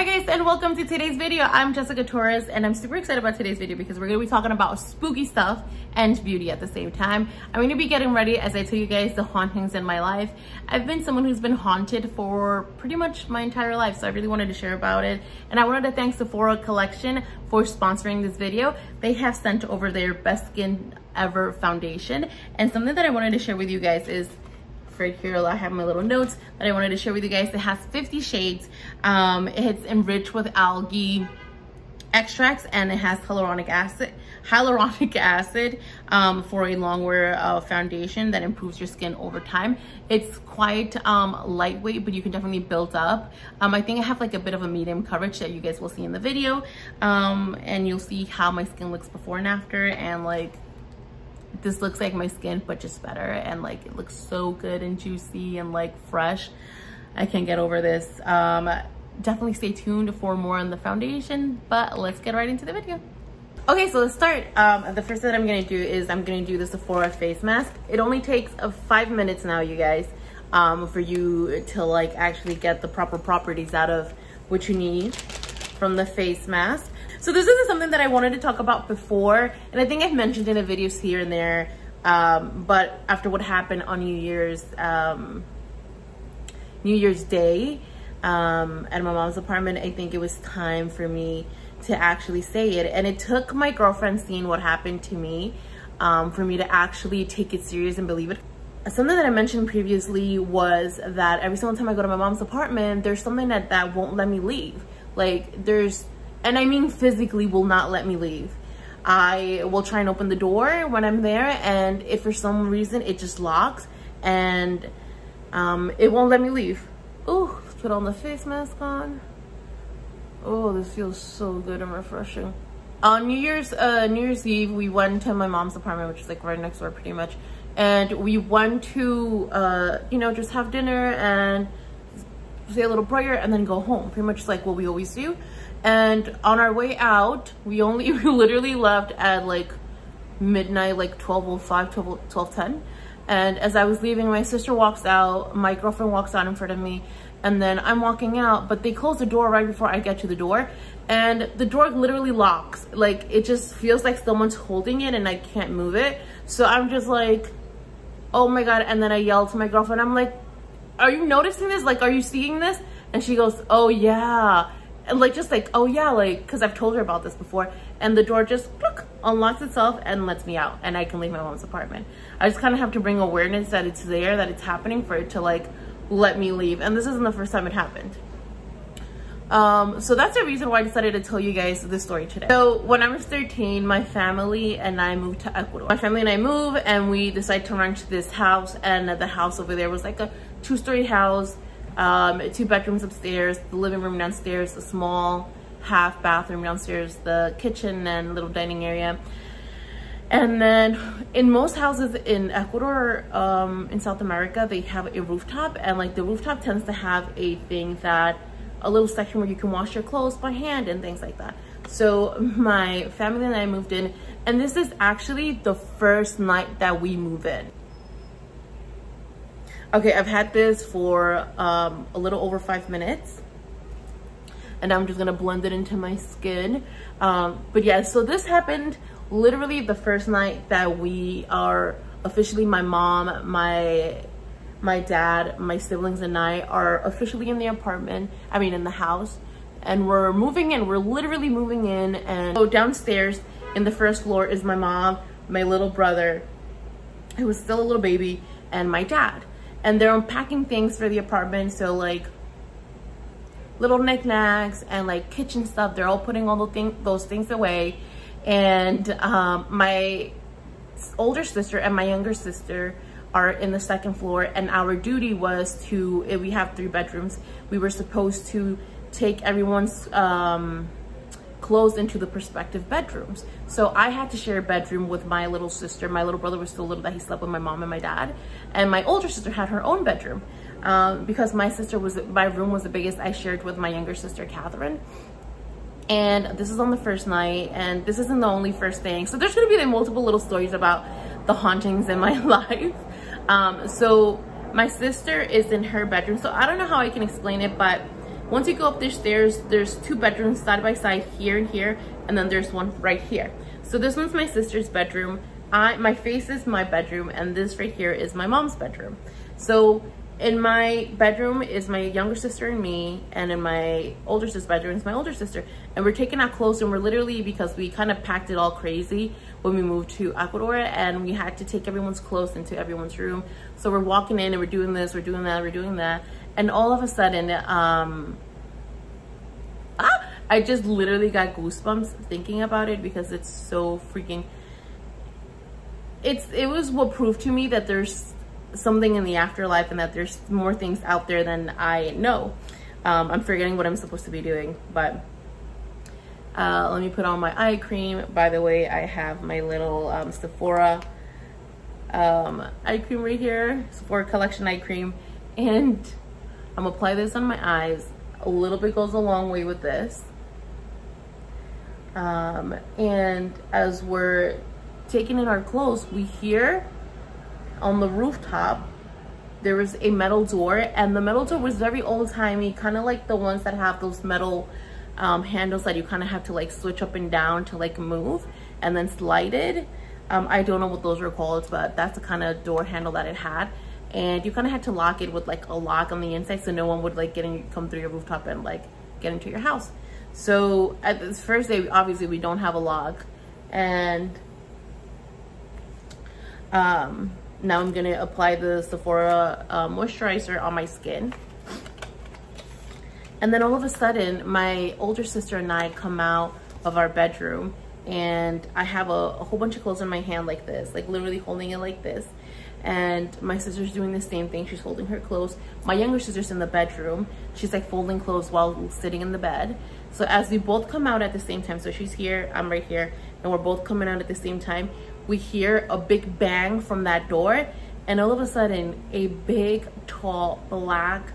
Hi guys, and welcome to today's video. I'm Jessica Torres and I'm super excited about today's video because we're going to be talking about spooky stuff and beauty at the same time. I'm going to be getting ready as I tell you guys the hauntings in my life. I've been someone who's been haunted for pretty much my entire life, so I really wanted to share about it. And I wanted to thank Sephora collection for sponsoring this video. They have sent over their best skin ever foundation, and something that I wanted to share with you guys is right here. I have my little notes that I wanted to share with you guys. It has 50 shades. It's enriched with algae extracts, and it has hyaluronic acid for a long wear foundation that improves your skin over time. It's quite lightweight, but you can definitely build up. I think I have like a bit of a medium coverage that you guys will see in the video, and you'll see how my skin looks before and after, and like this looks like my skin but just better, and like it looks so good and juicy and like fresh. I can't get over this. Definitely stay tuned for more on the foundation, but let's get right into the video. Okay, so let's start. The first thing that I'm gonna do is I'm gonna do the Sephora face mask. It only takes 5 minutes now, you guys, for you to like actually get the proper properties out of what you need from the face mask. So this isn't something that I wanted to talk about before, and I think I've mentioned in the videos here and there, but after what happened on New Year's Day at my mom's apartment, I think it was time for me to actually say it. And it took my girlfriend seeing what happened to me for me to actually take it serious and believe it. Something that I mentioned previously was that every single time I go to my mom's apartment, there's something that won't let me leave. Like and I mean physically will not let me leave. I will try and open the door when I'm there, and if for some reason it just locks, and it won't let me leave. Oh, let's put on the face mask on. Oh, this feels so good and refreshing. On New Year's Eve, we went to my mom's apartment, which is like right next door pretty much, and we went to you know, just have dinner and say a little prayer and then go home, pretty much like what we always do. And on our way out, we literally left at like midnight, like 12:05, 12:10. And as I was leaving, my sister walks out, my girlfriend walks out in front of me, and then I'm walking out, but they close the door right before I get to the door, and the door literally locks. Like it just feels like someone's holding it and I can't move it. So I'm just like, oh my God. And then I yelled to my girlfriend, I'm like, are you noticing this? Like, are you seeing this? And she goes, oh yeah. And like, just like, oh yeah, like, cause I've told her about this before. And the door just unlocks itself and lets me out, and I can leave my mom's apartment. I just kind of have to bring awareness that it's there, that it's happening, for it to like let me leave. And this isn't the first time it happened. So that's the reason why I decided to tell you guys this story today. So when I was 13, my family and I moved to Ecuador. My family and I moved, and we decided to rent this house, and the house over there was like a 2-story house. 2 bedrooms upstairs, the living room downstairs, a small half bathroom downstairs, the kitchen and little dining area. And then in most houses in Ecuador, in South America, they have a rooftop, and like the rooftop tends to have a little section where you can wash your clothes by hand and things like that. So my family and I moved in, and this is actually the first night that we move in. Okay, I've had this for a little over 5 minutes, and I'm just gonna blend it into my skin. But yeah, so this happened literally the first night that we are officially, my mom, my dad, my siblings and I are officially in the apartment, I mean in the house, and we're moving in. We're literally moving in. And so downstairs in the first floor is my mom, my little brother, who was still a little baby, and my dad. And they're unpacking things for the apartment, so like little knickknacks and like kitchen stuff, they're all putting all those things away. And my older sister and my younger sister are in the second floor, and our duty was to, if we have 3 bedrooms, we were supposed to take everyone's clothes into the respective bedrooms. So I had to share a bedroom with my little sister. My little brother was so little that he slept with my mom and my dad, and my older sister had her own bedroom. Because my room was the biggest, I shared with my younger sister, Catherine. And this is on the first night, and this isn't the only first thing. So there's gonna be multiple little stories about the hauntings in my life. So my sister is in her bedroom. So I don't know how I can explain it, but Once you go up the stairs, there's 2 bedrooms side by side, here and here, and then there's one right here. So this one's my sister's bedroom. My face is my bedroom, and this right here is my mom's bedroom. So in my bedroom is my younger sister and me, and in my older sister's bedroom is my older sister. And we're taking our clothes, and we're literally, because we kind of packed it all crazy when we moved to Ecuador, and we had to take everyone's clothes into everyone's room. So we're walking in and we're doing this, we're doing that, we're doing that. And all of a sudden, I just literally got goosebumps thinking about it, because it's so freaking, it was what proved to me that there's something in the afterlife and that there's more things out there than I know. I'm forgetting what I'm supposed to be doing, but let me put on my eye cream. By the way, I have my little Sephora eye cream right here, Sephora collection eye cream, and I'm gonna apply this on my eyes. A little bit goes a long way with this. And as we're taking in our clothes, we hear on the rooftop there was a metal door, and the metal door was very old-timey, kind of like the ones that have those metal handles that you kind of have to like switch up and down to like move and then slide it. I don't know what those were called, but that's the kind of door handle that it had, and you kind of had to lock it with like a lock on the inside so no one would like come through your rooftop and like get into your house. So at this first day, obviously we don't have a lock, and now I'm gonna apply the Sephora moisturizer on my skin. And then all of a sudden, my older sister and I come out of our bedroom, and I have a whole bunch of clothes in my hand like this, like literally holding it like this. And my sister's doing the same thing. She's holding her clothes. My younger sister's in the bedroom. She's like folding clothes while sitting in the bed. So as we both come out at the same time, so she's here, I'm right here, and we're both coming out at the same time, we hear a big bang from that door, and all of a sudden a big tall black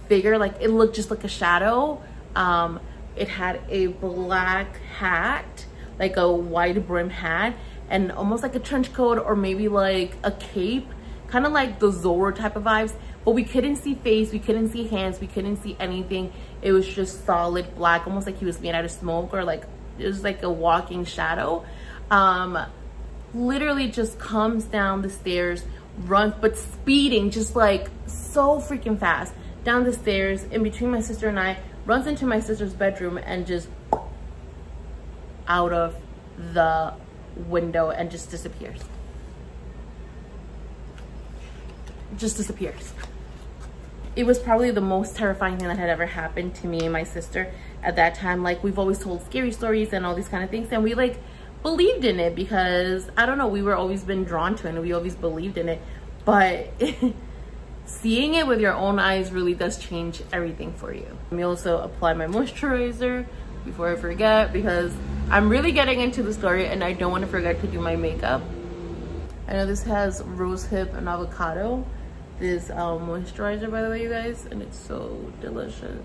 figure, like it looked just like a shadow. It had a black hat, like a wide brim hat, and almost like a trench coat or maybe like a cape, kind of like the Zorro type of vibes. But we couldn't see face, we couldn't see hands, we couldn't see anything. It was just solid black, almost like he was made out of smoke, or like it was like a walking shadow. Literally just comes down the stairs, runs, but speeding, just like so freaking fast down the stairs in between my sister and I, runs into my sister's bedroom and just out of the window and just disappears. Just disappears. It was probably the most terrifying thing that had ever happened to me and my sister at that time. Like, we've always told scary stories and all these kind of things, and we like believed in it because, I don't know, we were always been drawn to it and we always believed in it. But seeing it with your own eyes really does change everything for you. Let me also apply my moisturizer before I forget, because I'm really getting into the story and I don't want to forget to do my makeup. I know this has rosehip and avocado, this moisturizer, by the way, you guys, and it's so delicious.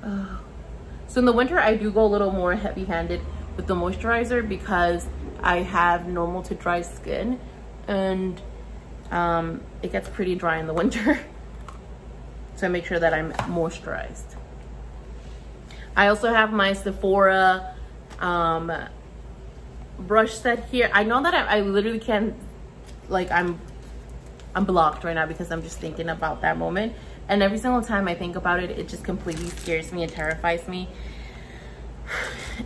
So in the winter I do go a little more heavy-handed with the moisturizer because I have normal to dry skin, and it gets pretty dry in the winter. So I make sure that I'm moisturized. I also have my Sephora brush set here. I know that I literally can't, like, I'm blocked right now because I'm just thinking about that moment, and every single time I think about it, it just completely scares me and terrifies me,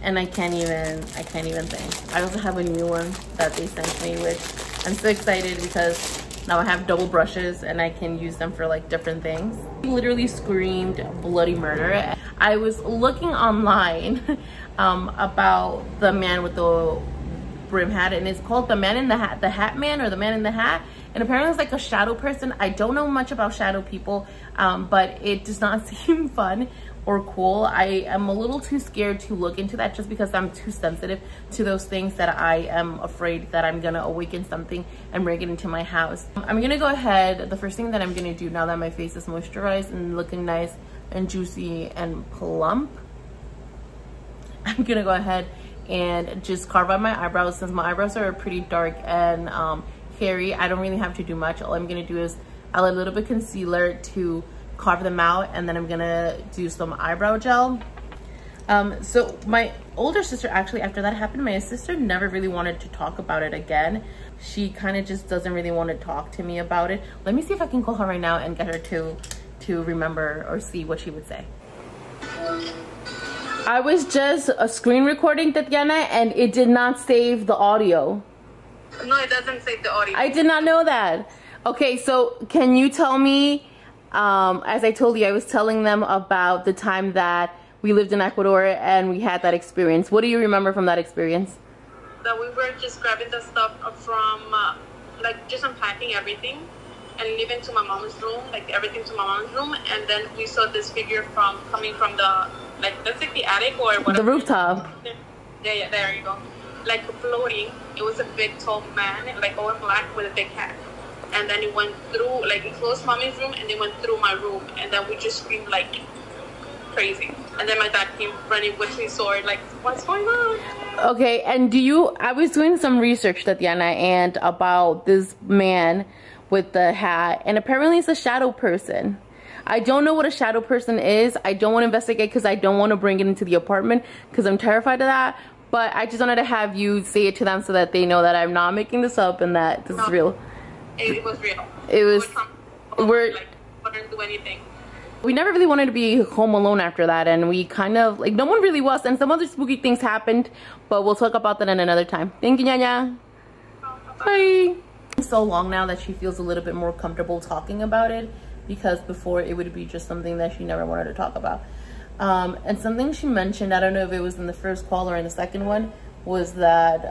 and I can't even think. I also have a new one that they sent me, which I'm so excited because now I have double brushes and I can use them for like different things. He literally screamed bloody murder. I was looking online about the man with the brim hat, and it's called the man in the hat, the hat man, or the man in the hat. And apparently it's like a shadow person. I don't know much about shadow people, but it does not seem fun or cool. I am a little too scared to look into that just because I'm too sensitive to those things, that I am afraid that I'm gonna awaken something and bring it into my house. I'm gonna go ahead, the first thing that I'm gonna do now that my face is moisturized and looking nice and juicy and plump, I'm gonna go ahead and just carve out my eyebrows. Since my eyebrows are pretty dark and hairy, I don't really have to do much. All I'm gonna do is I'll add a little bit of concealer to carve them out, and then I'm gonna do some eyebrow gel. So my older sister, actually, after that happened, my sister never really wanted to talk about it again. She kind of just doesn't really want to talk to me about it. Let me see if I can call her right now and get her to remember or see what she would say. I was just screen recording, Tatiana, and it did not save the audio. No, it doesn't save the audio. I did not know that. Okay, so can you tell me, as I told you, I was telling them about the time that we lived in Ecuador and we had that experience. What do you remember from that experience? That we were just grabbing the stuff from, like, just unpacking everything and leaving to my mom's room, like everything to my mom's room, and then we saw this figure coming from the, like, that's like the attic or whatever. The rooftop. Yeah, there you go. Like floating. It was a big tall man, like all in black with a big hat. And then it went through, like, it closed mommy's room and it went through my room, and then we just screamed like crazy. And then my dad came running with his sword, like, what's going on? Okay, and I was doing some research, Tatiana, and about this man with the hat, and apparently it's a shadow person. I don't know what a shadow person is. I don't want to investigate because I don't want to bring it into the apartment because I'm terrified of that. But I just wanted to have you say it to them so that they know that I'm not making this up and that this is real. It was real. It was. We're like, wouldn't do anything. We never really wanted to be home alone after that, and we kind of, like, no one really was, and some other spooky things happened, but we'll talk about that in another time. Thank you, Nyanya. Bye. It's so long now that she feels a little bit more comfortable talking about it, because before it would be just something that she never wanted to talk about. And something she mentioned, I don't know if it was in the first call or in the second one, was that,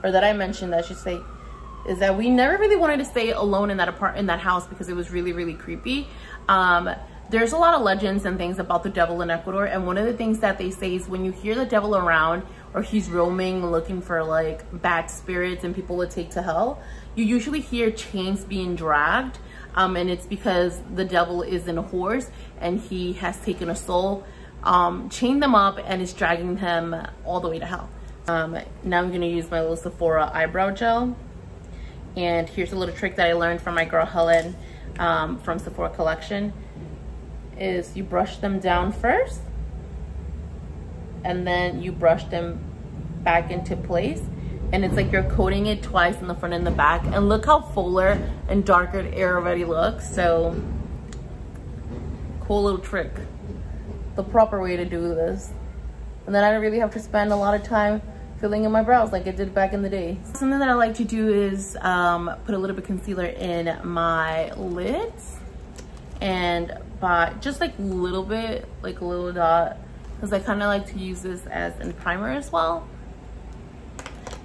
or that I mentioned that she'd say, is that we never really wanted to stay alone in that house because it was really, really creepy. There's a lot of legends and things about the devil in Ecuador, and one of the things that they say is when you hear the devil around or he's roaming looking for like bad spirits and people to take to hell, you usually hear chains being dragged, and it's because the devil is in a horse and he has taken a soul, chained them up, and is dragging him all the way to hell. Now I'm gonna use my little Sephora eyebrow gel, and here's a little trick that I learned from my girl Helen from Sephora collection. Is you brush them down first and then you brush them back into place, and it's like you're coating it twice in the front and the back, and look how fuller and darker it already looks. So cool little trick, the proper way to do this, and then I don't really have to spend a lot of time filling in my brows like I did back in the day. Something that I like to do is put a little bit of concealer in my lids, and by just like a little bit, like a little dot, because I kind of like to use this as a primer as well,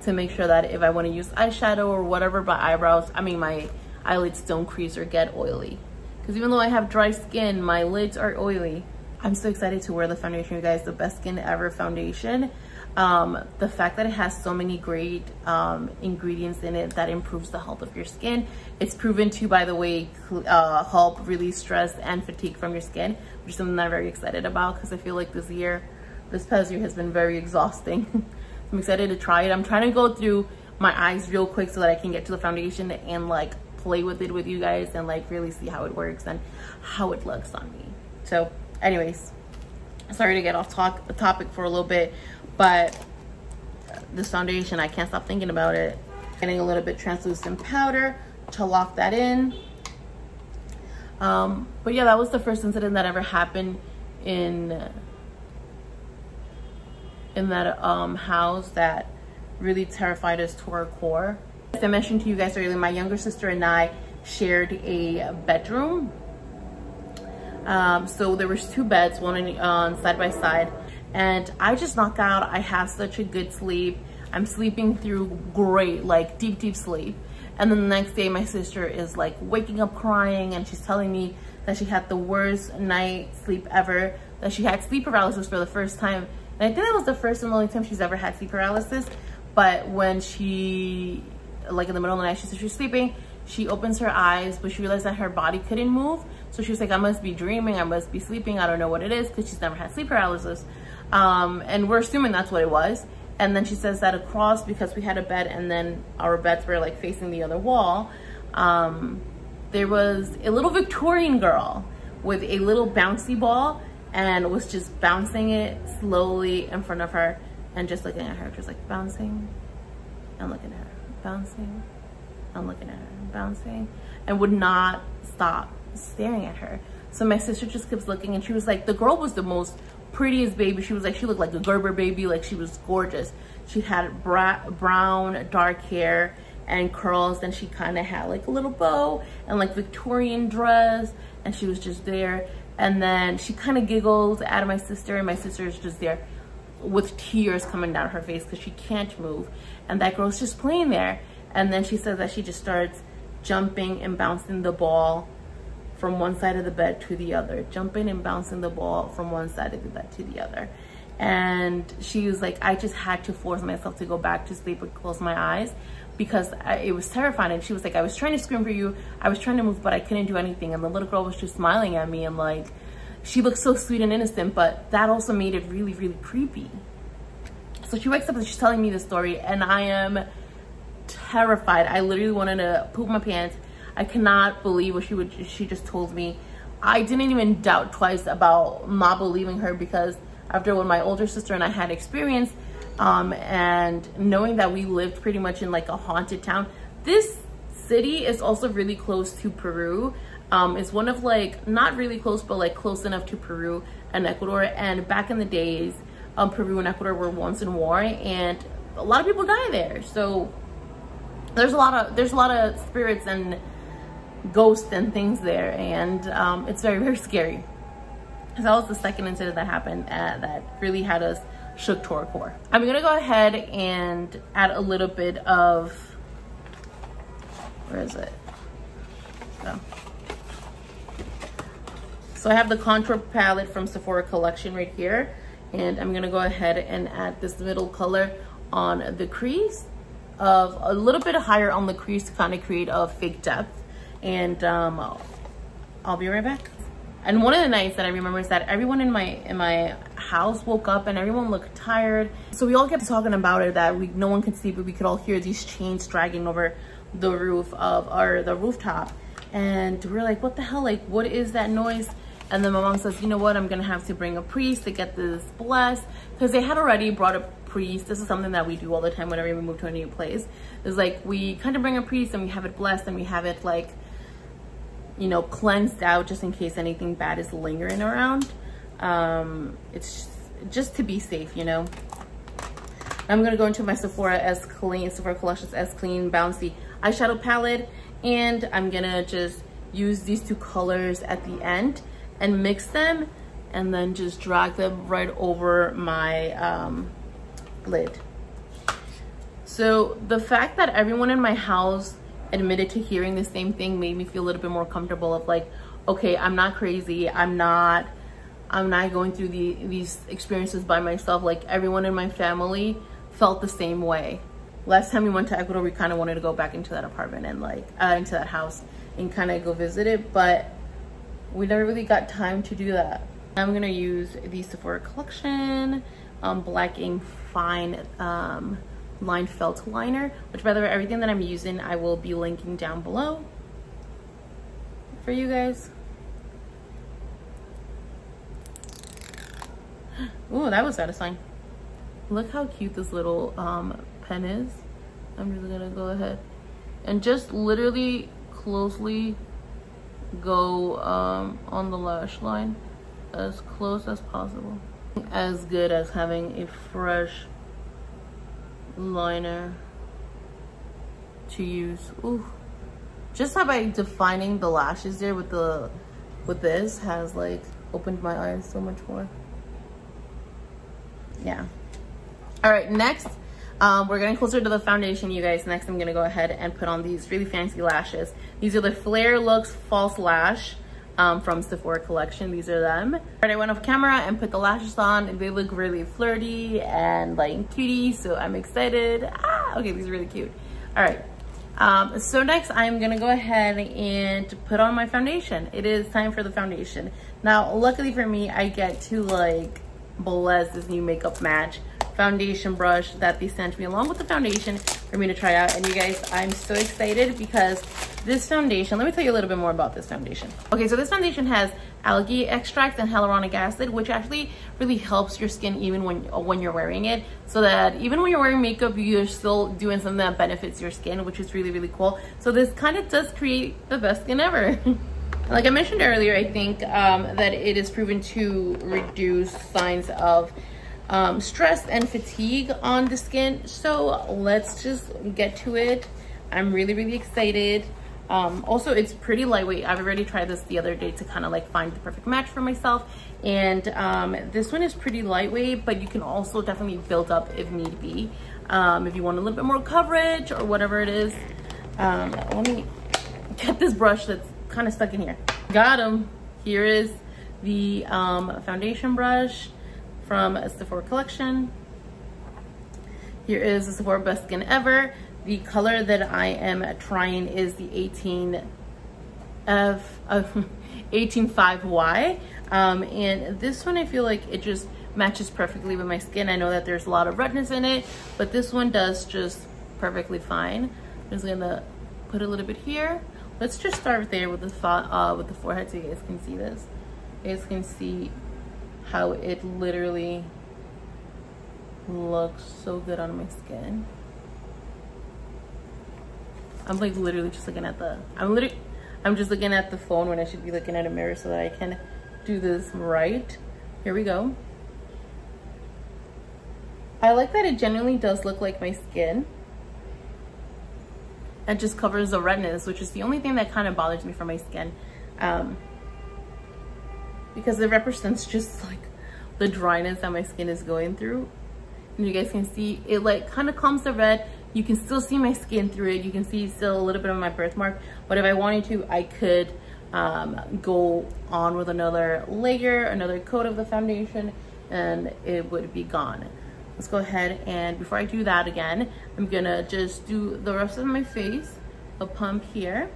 to make sure that if I want to use eyeshadow or whatever, my eyelids don't crease or get oily, because even though I have dry skin, my lids are oily. I'm so excited to wear the foundation, you guys. The Best Skin Ever foundation. The fact that it has so many great ingredients in it that improves the health of your skin. It's proven to, by the way, help release stress and fatigue from your skin, which is something that I'm very excited about, because I feel like this past year has been very exhausting. I'm excited to try it. I'm trying to go through my eyes real quick so that I can get to the foundation and like play with it with you guys and like really see how it works and how it looks on me. So anyways, sorry to get off topic for a little bit, but this foundation, I can't stop thinking about it. Getting a little bit translucent powder to lock that in. But yeah, that was the first incident that ever happened in that house that really terrified us to our core. As I mentioned to you guys earlier, my younger sister and I shared a bedroom. So there was 2 beds, one on side by side, and I just knocked out. I have such a good sleep. I'm sleeping through great, like deep sleep. And then the next day my sister is like waking up crying, and she's telling me that she had the worst night sleep ever, that she had sleep paralysis for the first time. And I think that was the first and only time she's ever had sleep paralysis. But when she, like in the middle of the night, she said she was sleeping, she opens her eyes, but she realized that her body couldn't move. So she was like, I must be dreaming, I must be sleeping, I don't know what it is, because she's never had sleep paralysis. And we're assuming that's what it was. And then she says that across, because we had a bed and then our beds were like facing the other wall, there was a little Victorian girl with a little bouncy ball and was just bouncing it slowly in front of her and just looking at her, just like bouncing and looking at her, bouncing and looking at her, bouncing, and would not stop staring at her. So my sister just keeps looking, and she was like, the girl was the most prettiest baby. She was like, she looked like a Gerber baby, like she was gorgeous. She had brown dark hair and curls, and she kind of had like a little bow and like Victorian dress, and she was just there. And then she kind of giggled at my sister, and my sister is just there with tears coming down her face because she can't move, and that girl's just playing there. And then she says that she just starts jumping and bouncing the ball from one side of the bed to the other, jumping and bouncing the ball from one side of the bed to the other. And she was like, I just had to force myself to go back to sleep and close my eyes because it was terrifying. And she was like, I was trying to scream for you, I was trying to move, but I couldn't do anything. And the little girl was just smiling at me, and like, she looked so sweet and innocent, but that also made it really, really creepy. So she wakes up and she's telling me the story, and I am terrified. I literally wanted to poop my pants. I cannot believe what she just told me. I didn't even doubt twice about not believing her, because after what my older sister and I had experienced, and knowing that we lived pretty much in like a haunted town. This city is also really close to Peru. It's one of like, not really close, but like close enough to Peru and Ecuador. And back in the days, Peru and Ecuador were once in war, and a lot of people die there. So there's a lot of spirits and ghosts and things there, and it's very, very scary. So that was the second incident that happened that really had us shook to our core. I'm gonna go ahead and add a little bit of, where is it? Oh. So I have the contour palette from Sephora collection right here, and I'm gonna go ahead and add this middle color on the crease, of a little bit higher on the crease to kind of create a fake depth. And I'll be right back. And one of the nights that I remember is that everyone in my house woke up and everyone looked tired. So we all kept talking about it, that no one could sleep, but we could all hear these chains dragging over the roof of the rooftop. And we're like, what the hell? Like, what is that noise? And then my mom says, you know what? I'm gonna have to bring a priest to get this blessed, because they had already brought a priest. This is something that we do all the time whenever we move to a new place. It's like, we kind of bring a priest and we have it blessed, and we have it like, you know, cleansed out just in case anything bad is lingering around. It's just to be safe, you know. I'm gonna go into my Sephora Collections S Clean Bouncy eyeshadow palette, and I'm gonna just use these two colors at the end and mix them, and then just drag them right over my lid. So the fact that everyone in my house admitted to hearing the same thing made me feel a little bit more comfortable, of like, okay, I'm not crazy, I'm not going through these experiences by myself. Like, everyone in my family felt the same way. Last time we went to Ecuador, we kind of wanted to go back into that apartment and like into that house and kind of go visit it, but we never really got time to do that. I'm gonna use the Sephora collection Black Ink Fine Line Felt Liner, which, by the way, everything that I'm using I will be linking down below for you guys. Ooh, that was satisfying. Look how cute this little pen is. I'm just gonna go ahead and just literally closely go on the lash line, as close as possible. As good as having a fresh liner to use. Ooh, just by defining the lashes there with this has like opened my eyes so much more. Yeah. All right, next we're getting closer to the foundation, you guys. Next I'm gonna go ahead and put on these really fancy lashes. These are the Flare Looks False Lash from Sephora collection. These are them. All right, I went off camera and put the lashes on, and they look really flirty and like cutie, so I'm excited. Okay, these are really cute. All right, so next I'm gonna go ahead and put on my foundation. It is time for the foundation. Now, luckily for me, I get to like bless this new makeup match foundation brush that they sent me along with the foundation, for me to try out. And you guys, I'm so excited because this foundation, let me tell you a little bit more about this foundation. Okay, so this foundation has algae extract and hyaluronic acid, which actually really helps your skin even when you're wearing it, so that even when you're wearing makeup, you're still doing something that benefits your skin, which is really, really cool. So this kind of does create the best skin ever. Like I mentioned earlier, I think that it is proven to reduce signs of stress and fatigue on the skin. So let's just get to it. I'm really, really excited. Also, it's pretty lightweight. I've already tried this the other day to kind of like find the perfect match for myself. And this one is pretty lightweight, but you can also definitely build up if need be. If you want a little bit more coverage or whatever it is. Let me get this brush that's kind of stuck in here. Got him. Here is the foundation brush from a Sephora collection. Here is the Sephora Best Skin Ever. The color that I am trying is the 185Y. And this one, I feel like it just matches perfectly with my skin. I know that there's a lot of redness in it, but this one does just perfectly fine. I'm just gonna put a little bit here. Let's just start there with the forehead so you guys can see this. You guys can see how it literally looks so good on my skin. I'm like literally just looking at I'm just looking at the phone when I should be looking at a mirror so that I can do this right. Here we go. I like that it genuinely does look like my skin. It just covers the redness, which is the only thing that kind of bothers me for my skin. Because it represents just like the dryness that my skin is going through. And you guys can see it like kind of calms the red. You can still see my skin through it. You can see still a little bit of my birthmark, but if I wanted to, I could go on with another layer, another coat of the foundation, and it would be gone. Let's go ahead, and before I do that again, I'm gonna just do the rest of my face, a pump here.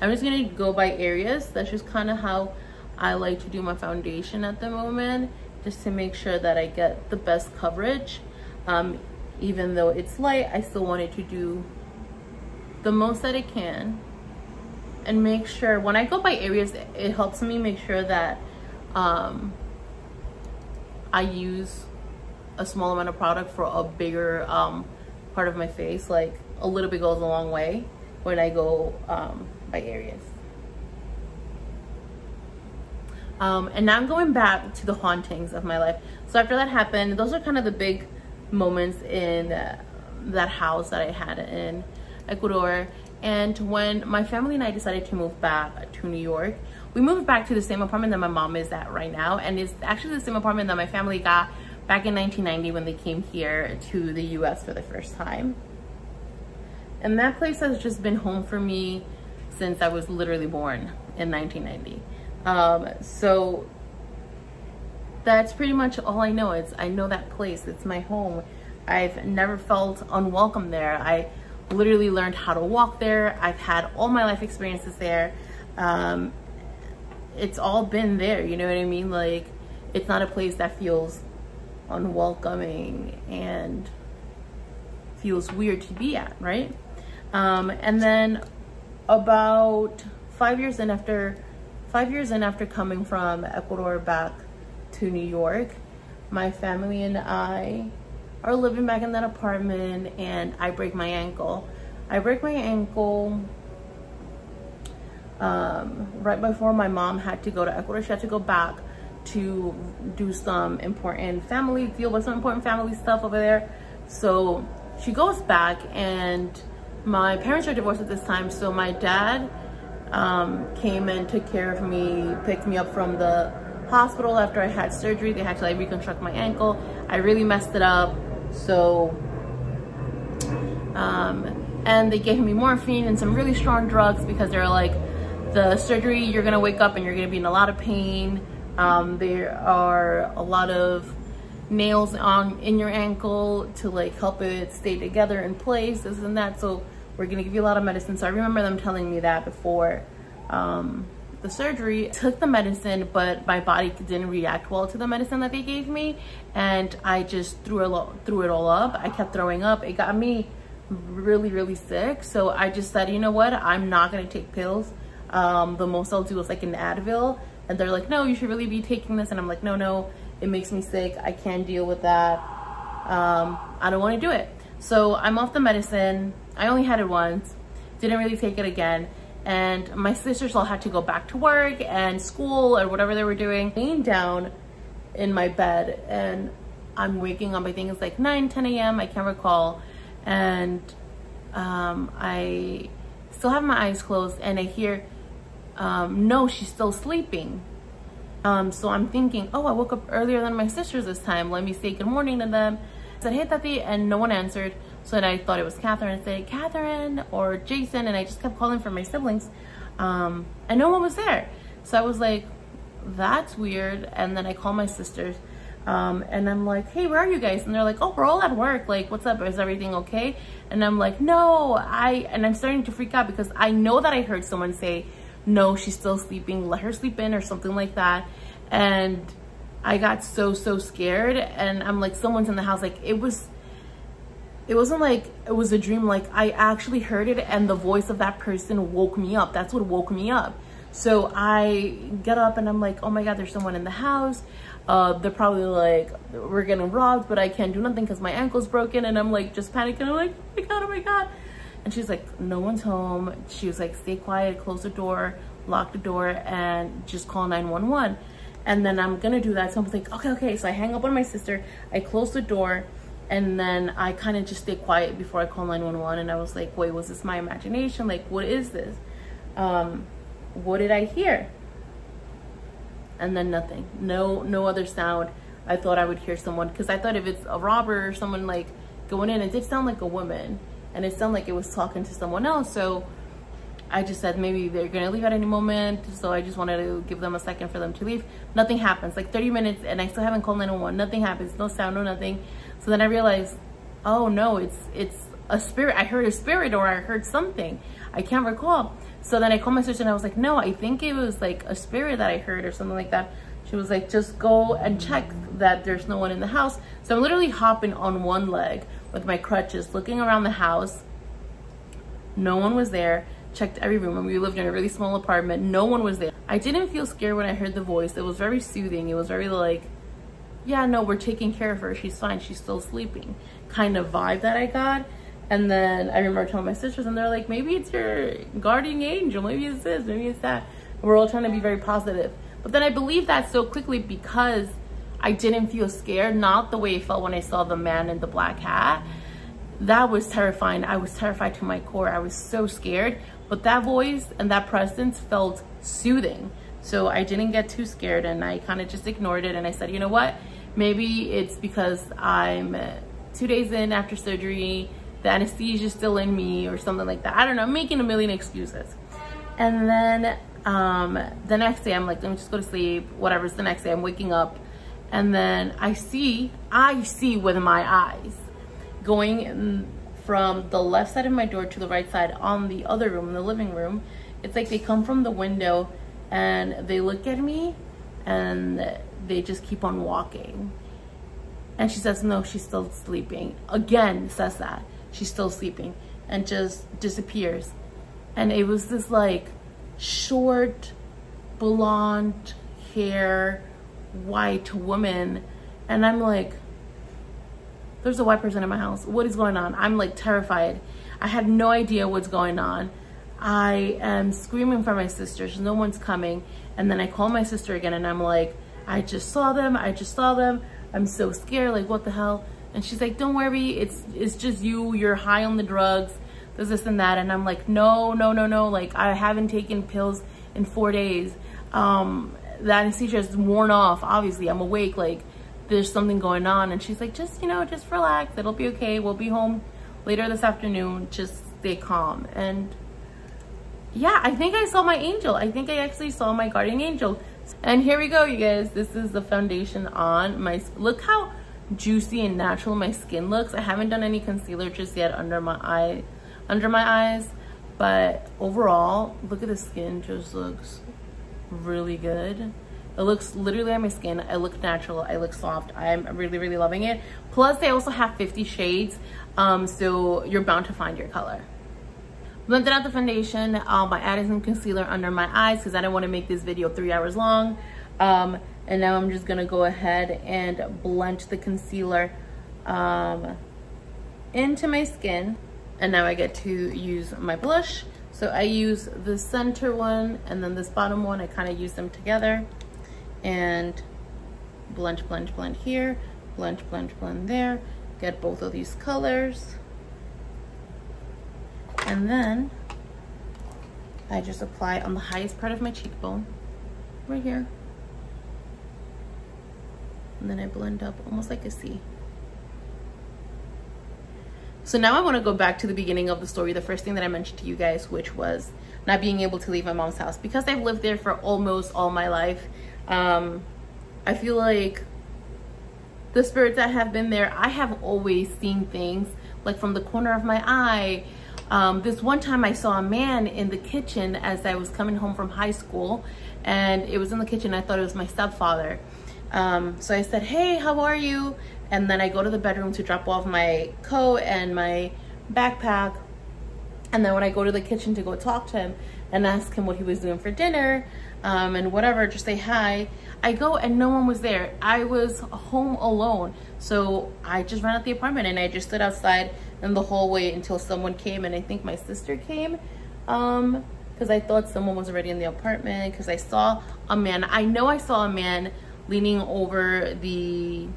I'm just gonna go by areas. That's just kind of how I like to do my foundation at the moment, just to make sure that I get the best coverage. Even though it's light, I still wanted to do the most that it can, and make sure when I go by areas, it helps me make sure that I use a small amount of product for a bigger part of my face. Like a little bit goes a long way when I go by areas. And now I'm going back to the hauntings of my life. So after that happened, those are kind of the big moments in that house that I had in Ecuador. And when my family and I decided to move back to New York, we moved back to the same apartment that my mom is at right now, and it's actually the same apartment that my family got back in 1990 when they came here to the US for the first time. And that place has just been home for me since I was literally born in 1990. So that's pretty much all I know. I know that place. It's my home. I've never felt unwelcome there. I literally learned how to walk there. I've had all my life experiences there. It's all been there, you know what I mean? Like, it's not a place that feels unwelcoming and feels weird to be at, right? And then about 5 years in after coming from Ecuador back to New York, my family and I are living back in that apartment, and I break my ankle. I break my ankle right before my mom had to go to Ecuador. She had to go back to do some important family stuff over there. So she goes back, and my parents are divorced at this time. So my dad came and took care of me, picked me up from the hospital after I had surgery. They had to like reconstruct my ankle. I really messed it up. So, and they gave me morphine and some really strong drugs because they're like, the surgery, you're gonna wake up and you're gonna be in a lot of pain. There are a lot of nails in your ankle to like help it stay together in place, this and that. So we're gonna give you a lot of medicine. So I remember them telling me that before the surgery. I took the medicine, but my body didn't react well to the medicine that they gave me, and I just threw it all up. I kept throwing up. It got me really, really sick. So I just said, you know what, I'm not gonna take pills. The most I'll do is like an Advil, and they're like, no, you should really be taking this. And I'm like, no, it makes me sick, I can't deal with that. I don't want to do it. So I'm off the medicine. I only had it once, didn't really take it again. And my sisters all had to go back to work and school or whatever they were doing. Laying down in my bed, and I'm waking up, I think it's like 9-10 a.m. I can't recall. And I still have my eyes closed, and I hear, no, she's still sleeping. So I'm thinking, oh, I woke up earlier than my sisters this time. Let me say good morning to them. I said, hey, Tati, and no one answered. So then I thought it was Catherine. I said, Catherine or Jason, and I just kept calling for my siblings. And no one was there. So I was like, that's weird. And then I called my sisters. And I'm like, hey, where are you guys? And they're like, oh, we're all at work. Like, what's up? Is everything okay? And I'm like, no, and I'm starting to freak out because I know that I heard someone say, no, she's still sleeping, let her sleep in, or something like that. And I got so scared, and I'm like, someone's in the house. Like, it wasn't like it was a dream. Like, I actually heard it, and the voice of that person woke me up. That's what woke me up. So I get up and I'm like, oh my God, there's someone in the house. They're probably like, we're getting robbed, but I can't do nothing because my ankle's broken. And I'm like, just panicking. I'm like, oh my God. And she's like, no one's home. She was like, stay quiet, close the door, lock the door, and just call 911. And then I'm gonna do that. So I was like, okay. So I hang up on my sister, I close the door, and then I kind of just stay quiet before I call 911. And I was like, wait, was this my imagination? Like, what is this? What did I hear? And then nothing, no other sound. I thought I would hear someone, because I thought if it's a robber or someone like going in, it did sound like a woman, and it sounded like it was talking to someone else. So I just said maybe they're gonna leave at any moment. So I just wanted to give them a second for them to leave. Nothing happens, like 30 minutes, and I still haven't called 911. Nothing happens, no sound, no nothing. So then I realized, oh no, it's a spirit. I heard a spirit, or I heard something. I can't recall. So then I called my sister, and I was like, no, I think it was like a spirit that I heard or something like that. She was like, just go and check that there's no one in the house. So I'm literally hopping on one leg with my crutches, looking around the house. No one was there. Checked every room, and we lived in a really small apartment. No one was there. I didn't feel scared when I heard the voice. It was very soothing. It was very like, yeah, no, we're taking care of her. She's fine. She's still sleeping kind of vibe that I got. And then I remember telling my sisters, and they're like, maybe it's your guardian angel, maybe it's this, maybe it's that. And we're all trying to be very positive. But then I believed that so quickly because I didn't feel scared, not the way it felt when I saw the man in the black hat. That was terrifying. I was terrified to my core. I was so scared. But that voice and that presence felt soothing. So I didn't get too scared, and I kind of just ignored it. And I said, you know what? Maybe it's because I'm 2 days in after surgery, the anesthesia is still in me or something like that. I don't know, I'm making a million excuses. And then the next day I'm like, let me just go to sleep, whatever. It's the next day, I'm waking up, and then I see with my eyes going from the left side of my door to the right side on the other room, in the living room. It's like they come from the window and they look at me and they just keep on walking. And she says, no, she's still sleeping. Again, says that. She's still sleeping, and just disappears. And it was this like short, blonde hair, white woman. And I'm like, there's a white person in my house. What is going on? I'm like terrified. I had no idea what's going on. I am screaming for my sisters. No one's coming. And then I call my sister again, and I'm like, I just saw them. I'm so scared. Like, what the hell? And she's like, don't worry, it's just you're high on the drugs, there's this and that. And I'm like, no, like, I haven't taken pills in 4 days. The anesthesia is worn off, obviously, I'm awake, like, there's something going on. And she's like, just relax, it'll be okay, we'll be home later this afternoon, just stay calm. And yeah, I think I saw my angel. I think I actually saw my guardian angel. And here we go, you guys. This is the foundation on my, look how juicy and natural my skin looks. I haven't done any concealer just yet under my eyes, but overall, look at the skin, just looks really good. It looks literally on my skin. I look natural. I look soft. I'm really, really loving it. Plus, they also have 50 shades, so you're bound to find your color. Blended out the foundation. I added some concealer under my eyes because I didn't want to make this video 3 hours long. And now I'm just gonna go ahead and blend the concealer into my skin. And now I get to use my blush. So I use the center one and then this bottom one. I kind of use them together and blend, blend, blend here, blend, blend, blend there. Get both of these colors. And then I just apply on the highest part of my cheekbone, right here. And then I blend up almost like a C. So now I want to go back to the beginning of the story, the first thing that I mentioned to you guys, which was not being able to leave my mom's house. Because I've lived there for almost all my life, I feel like the spirits that have been there, I have always seen things like from the corner of my eye. This one time I saw a man in the kitchen as I was coming home from high school, and it was in the kitchen. I thought it was my stepfather. So I said, hey, how are you? And then I go to the bedroom to drop off my coat and my backpack. And then when I go to the kitchen to go talk to him and ask him what he was doing for dinner, and whatever, just say hi, I go and no one was there. I was home alone. So I just ran out the apartment and I just stood outside in the hallway until someone came, and I think my sister came, because I thought someone was already in the apartment, because I saw a man. I know I saw a man leaning over the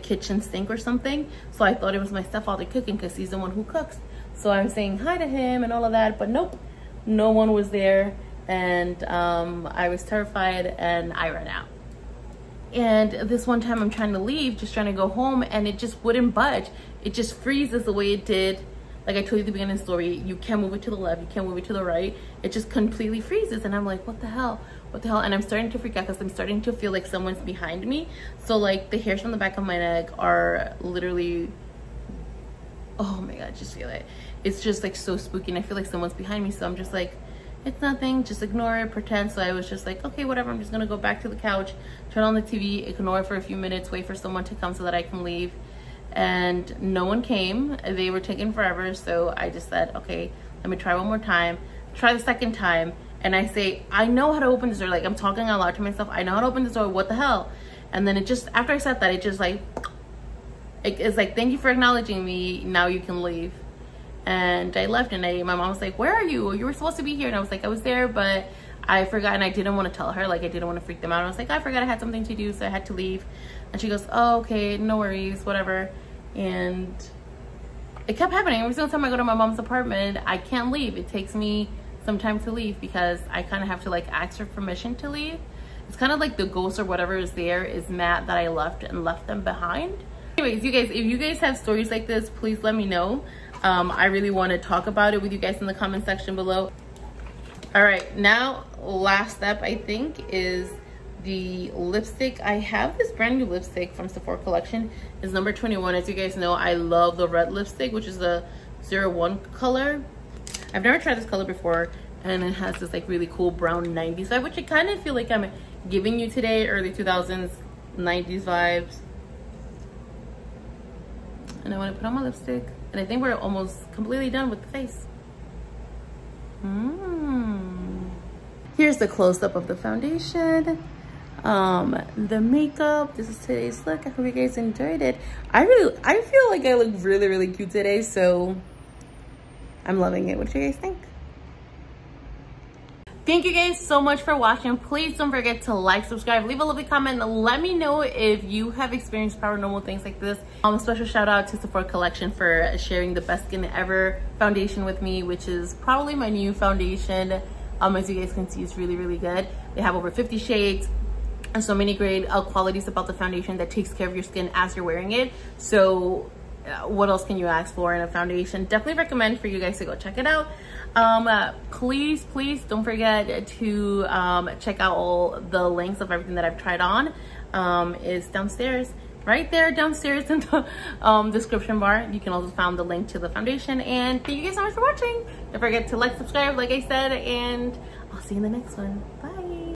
kitchen sink or something, so I thought it was my stepfather cooking because he's the one who cooks. So I'm saying hi to him and all of that, but nope, no one was there. And I was terrified and I ran out. And this one time I'm trying to leave, just trying to go home, and it just wouldn't budge. It just freezes the way it did. Like I told you at the beginning of the story, you can't move it to the left, you can't move it to the right. It just completely freezes, and I'm like, what the hell? What the hell? And I'm starting to freak out because I'm starting to feel like someone's behind me. So like the hairs from the back of my neck are literally, oh my God, just feel it. It's just like so spooky, and I feel like someone's behind me. So I'm just like, it's nothing, just ignore it, pretend. So I was just like, okay, whatever, I'm just gonna go back to the couch, turn on the TV, ignore it for a few minutes, wait for someone to come so that I can leave. And no one came. They were taking forever. So I just said, okay, let me try one more time. Try the second time, and I say, I know how to open this door. Like I'm talking out loud to myself, I know how to open this door, what the hell? And then it just, after I said that, it just like, it's like, thank you for acknowledging me, now you can leave. And I left, and my mom was like, where are you? You were supposed to be here. And I was like, I was there, but I forgot, and I didn't want to tell her. Like I didn't want to freak them out. I was like, I forgot I had something to do, so I had to leave. And she goes, oh, okay, no worries, whatever. And it kept happening. Every single time I go to my mom's apartment, I can't leave. It takes me some time to leave because I kind of have to like ask for permission to leave. It's kind of like the ghost or whatever is there is mad that I left them behind. Anyways, you guys, if you guys have stories like this, please let me know. I really want to talk about it with you guys in the comment section below. All right, now last step I think is the lipstick. I have this brand new lipstick from Sephora collection. It's number 21. As you guys know, I love the red lipstick, which is the 01 color. I've never tried this color before, and it has this like really cool brown 90s vibe, which I kind of feel like I'm giving you today, early 2000s 90s vibes. And I want to put on my lipstick, and I think we're almost completely done with the face. Here's the close-up of the foundation, the makeup. This is today's look. I hope you guys enjoyed it. I feel like I look really, really cute today, so I'm loving it. What do you guys think? Thank you guys so much for watching. Please don't forget to like, subscribe, leave a lovely comment, and let me know if you have experienced paranormal things like this. A special shout out to Sephora collection for sharing the best skin ever foundation with me, which is probably my new foundation. As you guys can see, it's really, really good. They have over 50 shades and so many great qualities about the foundation that takes care of your skin as you're wearing it. So what else can you ask for in a foundation? Definitely recommend for you guys to go check it out. Please don't forget to check out all the links of everything that I've tried on. Is downstairs, right there downstairs in the description bar. You can also find the link to the foundation. And thank you guys so much for watching. Don't forget to like, subscribe, like I said, and I'll see you in the next one. Bye.